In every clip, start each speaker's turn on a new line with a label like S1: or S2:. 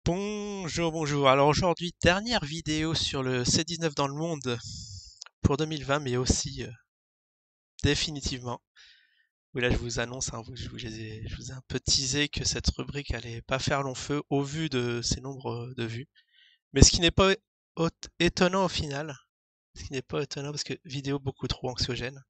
S1: Bonjour, bonjour. Alors aujourd'hui, dernière vidéo sur le C19 dans le monde pour 2020, mais aussi définitivement. Oui, là je vous annonce, hein, je vous ai un peu teasé que cette rubrique allait pas faire long feu au vu de ses nombres de vues. Mais ce qui n'est pas étonnant au final, ce qui n'est pas étonnant parce que vidéo beaucoup trop anxiogène.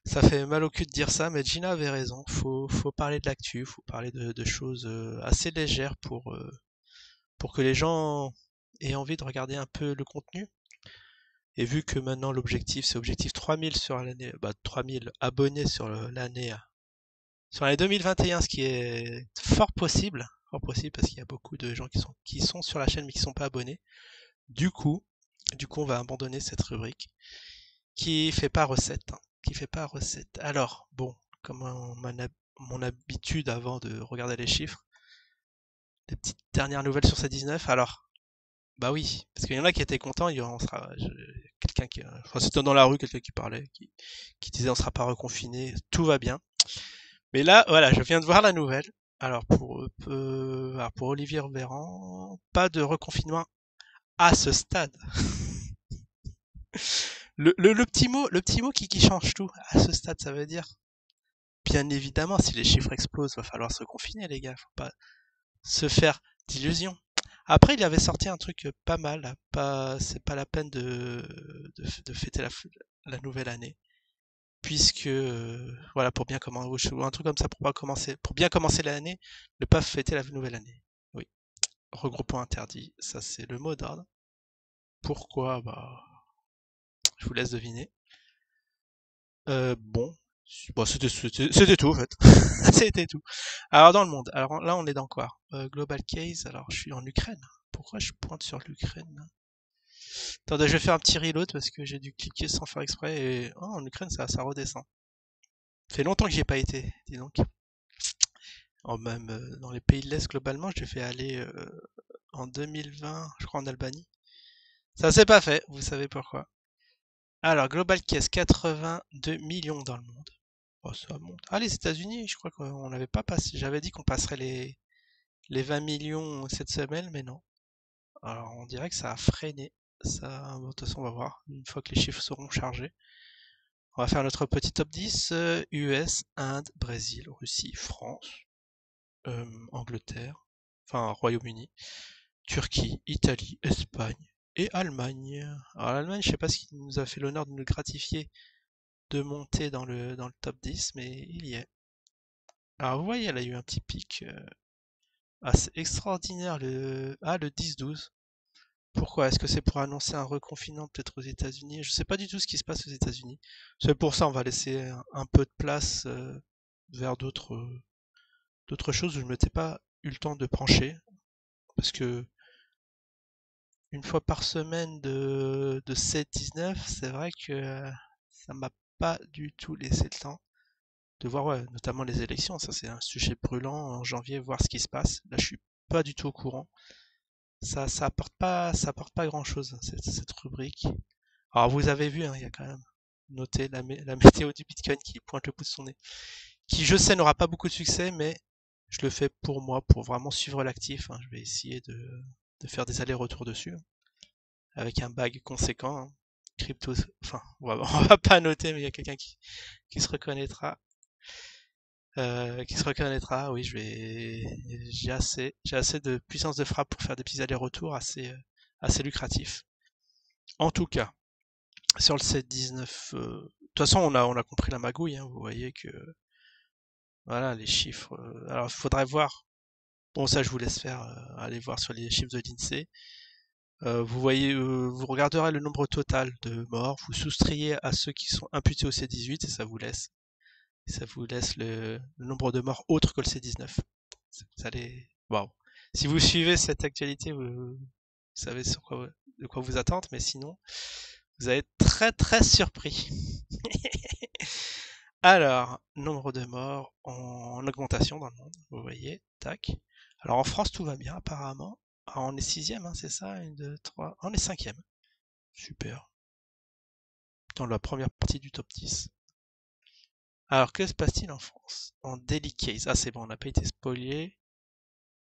S1: Ça fait mal au cul de dire ça, mais Gina avait raison. Faut parler de l'actu, faut parler de choses assez légères pour que les gens aient envie de regarder un peu le contenu. Et vu que maintenant l'objectif c'est objectif 3000 sur l'année, 3000 abonnés sur l'année, sur l'année 2021, ce qui est fort possible parce qu'il y a beaucoup de gens qui sont sur la chaîne mais qui sont pas abonnés. Du coup, du coup on va abandonner cette rubrique qui fait pas recette, hein, qui fait pas recette. Alors bon, comme mon habitude avant de regarder les chiffres, des petites dernières nouvelles sur ces 19. Alors bah oui, parce qu'il y en a qui étaient contents, quelqu'un enfin c'était dans la rue, quelqu'un qui parlait, qui disait on sera pas reconfiné, tout va bien. Mais là, voilà, je viens de voir la nouvelle. Alors pour Olivier Véran, pas de reconfinement à ce stade. Le petit mot qui change tout. À ce stade, ça veut dire, bien évidemment, si les chiffres explosent, va falloir se confiner, les gars. Faut pas se faire d'illusions. Après, il avait sorti un truc pas mal, là. C'est pas la peine de fêter la nouvelle année, puisque voilà, pour bien commencer, ou un truc comme ça pour pas commencer, pour bien commencer l'année, ne pas fêter la nouvelle année. Oui, regroupement interdit, ça c'est le mot d'ordre. Pourquoi? Bah, je vous laisse deviner. Bon, c'était tout en fait. C'était tout. Alors dans le monde, alors là on est dans quoi? Global Case, alors je suis en Ukraine. Pourquoi je pointe sur l'Ukraine? Attendez, je vais faire un petit reload parce que j'ai dû cliquer sans faire exprès et oh, en Ukraine ça redescend. Ça fait longtemps que j'y ai pas été, dis donc. Oh, même dans les pays de l'Est globalement, je devais aller en 2020, je crois en Albanie. Ça s'est pas fait, vous savez pourquoi. Alors Global Case, 82 millions dans le monde. Oh, ça monte. Ah, les États-Unis, je crois qu'on n'avait pas passé. J'avais dit qu'on passerait les 20 millions cette semaine, mais non. Alors on dirait que ça a freiné. Ça, bon, de toute façon, on va voir une fois que les chiffres seront chargés. On va faire notre petit top 10. US, Inde, Brésil, Russie, France, Angleterre, enfin Royaume-Uni, Turquie, Italie, Espagne et Allemagne. Alors l'Allemagne, je sais pas s'il nous a fait l'honneur de nous gratifier de monter dans le top 10, mais il y est. Alors vous voyez, elle a eu un petit pic assez extraordinaire, le 10-12. Pourquoi? Est-ce que c'est pour annoncer un reconfinement peut-être aux États-Unis? Je sais pas du tout ce qui se passe aux États-Unis. C'est pour ça on va laisser un peu de place vers d'autres choses où je m'étais pas eu le temps de pencher. Parce que une fois par semaine de 7-19, c'est vrai que ça m'a pas du tout laissé le temps de voir, ouais, notamment les élections. Ça, c'est un sujet brûlant en janvier, voir ce qui se passe. Là, je suis pas du tout au courant. Ça apporte pas grand-chose, cette rubrique. Alors, vous avez vu, hein, il y a quand même noté la météo du Bitcoin qui pointe le bout de son nez. Qui, je sais, n'aura pas beaucoup de succès, mais je le fais pour moi, pour vraiment suivre l'actif, hein. Je vais essayer de faire des allers-retours dessus, hein, avec un bag conséquent, hein. Crypto, enfin, on va pas noter, mais il y a quelqu'un qui se reconnaîtra. Qui se reconnaîtra, oui, j'ai assez de puissance de frappe pour faire des petits allers-retours assez lucratifs. En tout cas, sur le 7-19, de toute façon, on a compris la magouille, hein, vous voyez que, voilà, les chiffres, alors, il faudrait voir. Bon, ça, je vous laisse faire, aller voir sur les chiffres de l'INSEE. Vous voyez, vous regarderez le nombre total de morts, vous soustrayez à ceux qui sont imputés au C18 et ça vous laisse le nombre de morts autres que le C19. Vous allez, waouh. Si vous suivez cette actualité, vous savez de quoi vous attendre, mais sinon, vous allez être très très surpris. Alors, nombre de morts en augmentation dans le monde, vous voyez, tac. Alors en France, tout va bien apparemment. Ah, on est sixième, hein, c'est ça? Une, deux, trois. Ah, on est cinquième. Super. Dans la première partie du top 10. Alors, que se passe-t-il en France? En daily case. Ah, c'est bon, on n'a pas été spoilé.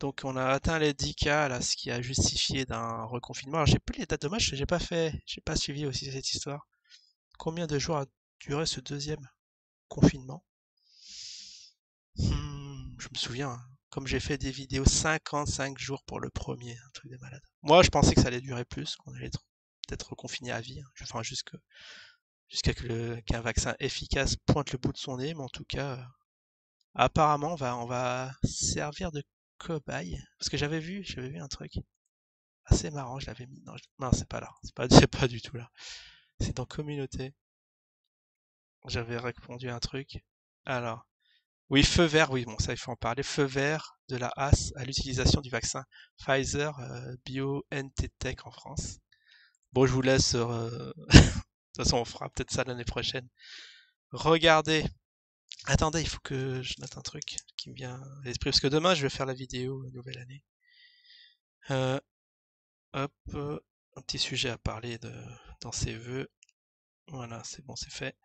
S1: Donc on a atteint les 10 cas, là, ce qui a justifié d'un reconfinement. Alors j'ai plus les dates, dommage, j'ai pas suivi aussi cette histoire. Combien de jours a duré ce deuxième confinement? Je me souviens, hein, comme j'ai fait des vidéos 55 jours pour le premier, un truc de malade. Moi, je pensais que ça allait durer plus, qu'on allait peut-être reconfiné à vie, hein. Enfin, jusqu'à qu'un vaccin efficace pointe le bout de son nez, mais en tout cas, apparemment, on va servir de cobaye. Parce que j'avais vu un truc assez marrant, je l'avais mis. Non, non, c'est pas là, c'est pas du tout là. C'est dans communauté. J'avais répondu à un truc. Alors, oui, feu vert, oui, bon, ça il faut en parler. Feu vert de la HAS à l'utilisation du vaccin Pfizer BioNTech en France. Bon, je vous laisse. De toute façon, on fera peut-être ça l'année prochaine. Regardez. Attendez, il faut que je note un truc qui me vient à l'esprit. Parce que demain, je vais faire la vidéo Nouvelle Année. Euh, hop, un petit sujet à parler dans ces vœux. Voilà, c'est bon, c'est fait.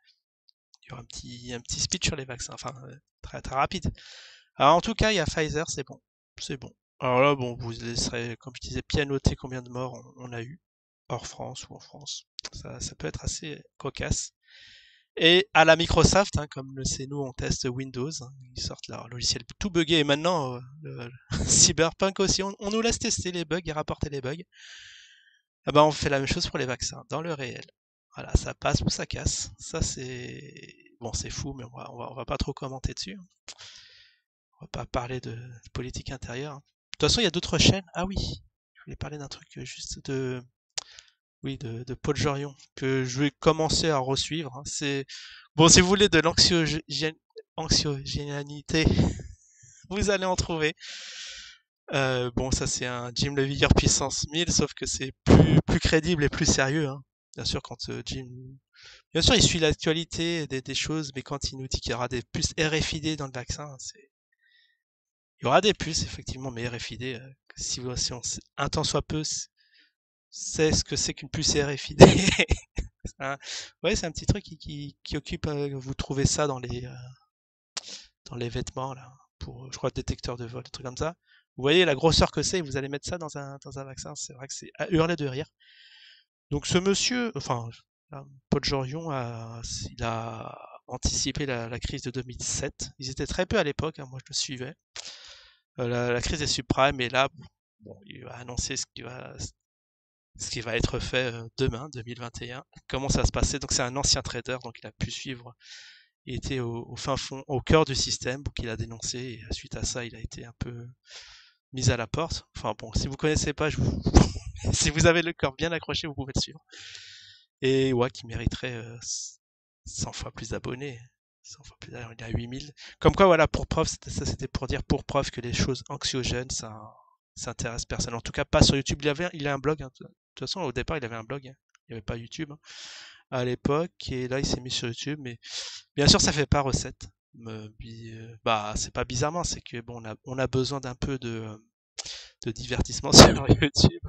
S1: Il y aura un petit speech sur les vaccins. Enfin, très, très rapide. Alors, en tout cas, il y a Pfizer, c'est bon. C'est bon. Alors là, bon, vous laisserez, comme je disais, bien noter combien de morts on a eu, hors France ou en France. Ça peut être assez cocasse. Et à la Microsoft, hein, comme le sait nous, on teste Windows, hein, ils sortent leur logiciel tout buggé. Et maintenant, le Cyberpunk aussi, on nous laisse tester les bugs et rapporter les bugs. Ah ben, on fait la même chose pour les vaccins, dans le réel. Voilà, ça passe ou ça casse. Ça, c'est... Bon, c'est fou, mais on va pas trop commenter dessus. On va pas parler de politique intérieure, hein. De toute façon, il y a d'autres chaînes. Ah oui, je voulais parler d'un truc juste de... Oui, de Paul Jorion, que je vais commencer à resuivre, hein. C'est... Bon, si vous voulez de l'anxiogénité, vous allez en trouver. Bon, ça c'est un Jim Levilleur puissance 1000, sauf que c'est plus crédible et plus sérieux, hein. Bien sûr, quand Jim... Bien sûr, il suit l'actualité des choses, mais quand il nous dit qu'il y aura des puces RFID dans le vaccin, c'est... Il y aura des puces, effectivement, mais RFID, si on sait, un temps soit peu, sait ce que c'est qu'une puce RFID. Ouais, c'est un petit truc qui occupe. Vous trouvez ça dans les vêtements, là, pour, je crois, détecteur de vol, des trucs comme ça. Vous voyez la grosseur que c'est, vous allez mettre ça dans un vaccin. C'est vrai que c'est à hurler de rire. Donc ce monsieur, enfin, Paul Jorion, il a anticipé la crise de 2007. Ils étaient très peu à l'époque, hein, moi je le suivais. La crise des subprimes, et là, bon, il va annoncer ce qui va être fait demain, 2021. Comment ça va se passer? Donc c'est un ancien trader, donc il a pu suivre. Il était au fin fond, au cœur du système, donc il a dénoncé, et suite à ça, il a été un peu mis à la porte. Enfin bon, si vous connaissez pas, si vous avez le cœur bien accroché, vous pouvez le suivre. Et ouais, qui mériterait 100 fois plus d'abonnés. 100 fois plus, il a 8000. Comme quoi, voilà, pour preuve, c'était pour dire pour preuve que les choses anxiogènes, ça intéresse personne. En tout cas, pas sur YouTube. Il a un blog, hein. De toute façon, au départ, il avait un blog, hein. Il n'y avait pas YouTube, hein, à l'époque. Et là, il s'est mis sur YouTube. Mais bien sûr, ça fait pas recette. Bah, c'est pas bizarrement, c'est que bon, on a besoin d'un peu de divertissement sur YouTube.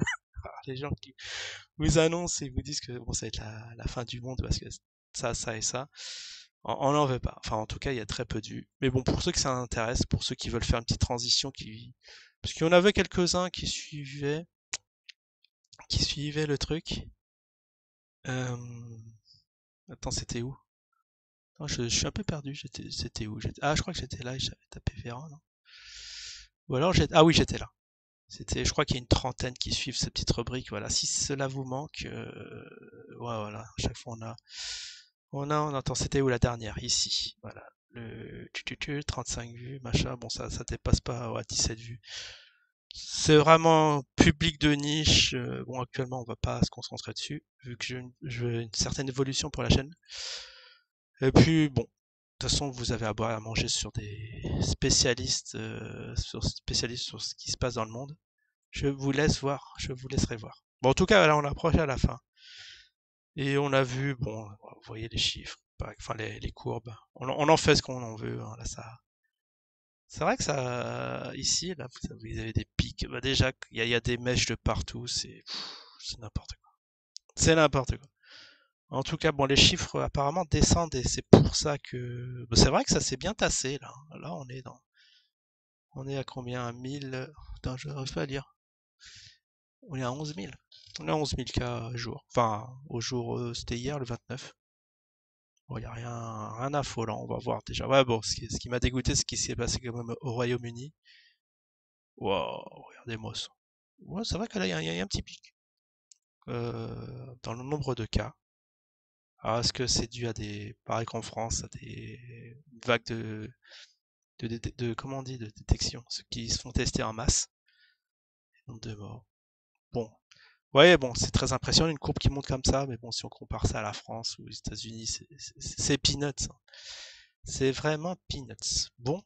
S1: Alors, les gens qui vous annoncent et vous disent que bon, ça va être la fin du monde parce que ça et ça. On n'en veut pas. Enfin, en tout cas, il y a très peu de vues. Mais bon, pour ceux que ça intéresse, pour ceux qui veulent faire une petite transition, parce qu'il y en avait quelques-uns qui suivaient le truc. Euh... Attends, c'était où? Non, je suis un peu perdu. C'était où? Ah, je crois que j'étais là et j'avais tapé Véran, non? Ou alors ah oui, j'étais là. Je crois qu'il y a une trentaine qui suivent cette petite rubrique. Voilà. Si cela vous manque, ouais, voilà. À chaque fois, on entend. C'était où la dernière? Ici. Voilà. 35 vues, machin. Bon, ça dépasse pas, ouais, 17 vues. C'est vraiment public de niche. Bon, actuellement, on va pas se concentrer dessus, vu que je veux une certaine évolution pour la chaîne. Et puis, bon, de toute façon, vous avez à boire et à manger sur des spécialistes, sur ce qui se passe dans le monde. Je vous laisserai voir. Bon, en tout cas, là, on approche à la fin. Et on a vu, bon, vous voyez les chiffres, enfin les courbes. On en fait ce qu'on en veut, hein, là, ça. C'est vrai que ça, ici, là, vous avez des pics. Bah, déjà, il y a des mèches de partout. C'est n'importe quoi. C'est n'importe quoi. En tout cas, bon, les chiffres apparemment descendent et c'est pour ça que. Bah, c'est vrai que ça s'est bien tassé là. Là, on est à combien? 1000. Putain, je n'arrive pas à lire. On est à 11 000. On est à 11 000 cas à jour. Enfin, au jour, c'était hier, le 29. Bon, il n'y a rien d'affolant, on va voir déjà. Ouais, bon, ce qui m'a dégoûté, c'est ce qui s'est passé quand même au Royaume-Uni. Wow, regardez-moi ça. Ouais, c'est vrai que là, il y a un petit pic dans le nombre de cas. Alors, est-ce que c'est dû à pareil qu'en France, à des vagues comment on dit, de détection, ceux qui se font tester en masse, nombre de morts. Bon, ouais, bon, c'est très impressionnant une courbe qui monte comme ça, mais bon, si on compare ça à la France ou aux États-Unis, c'est peanuts, hein. C'est vraiment peanuts. Bon,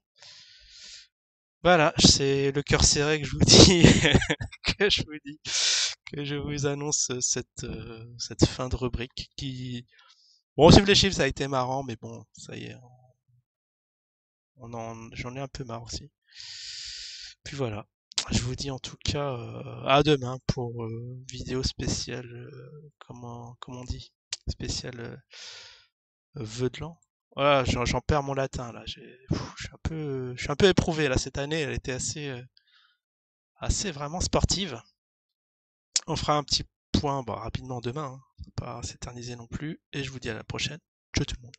S1: voilà, c'est le cœur serré que je vous dis, que je vous dis, que je vous annonce cette fin de rubrique qui, bon, suivre les chiffres, ça a été marrant, mais bon, ça y est, j'en ai un peu marre aussi. Puis voilà. Je vous dis en tout cas à demain pour vidéo spéciale, comment on dit? Spéciale vœux de l'an. Voilà, j'en perds mon latin là. Je suis un peu éprouvé là cette année. Elle était assez vraiment sportive. On fera un petit point bah, rapidement demain, hein. Faut pas s'éterniser non plus. Et je vous dis à la prochaine. Ciao tout le monde.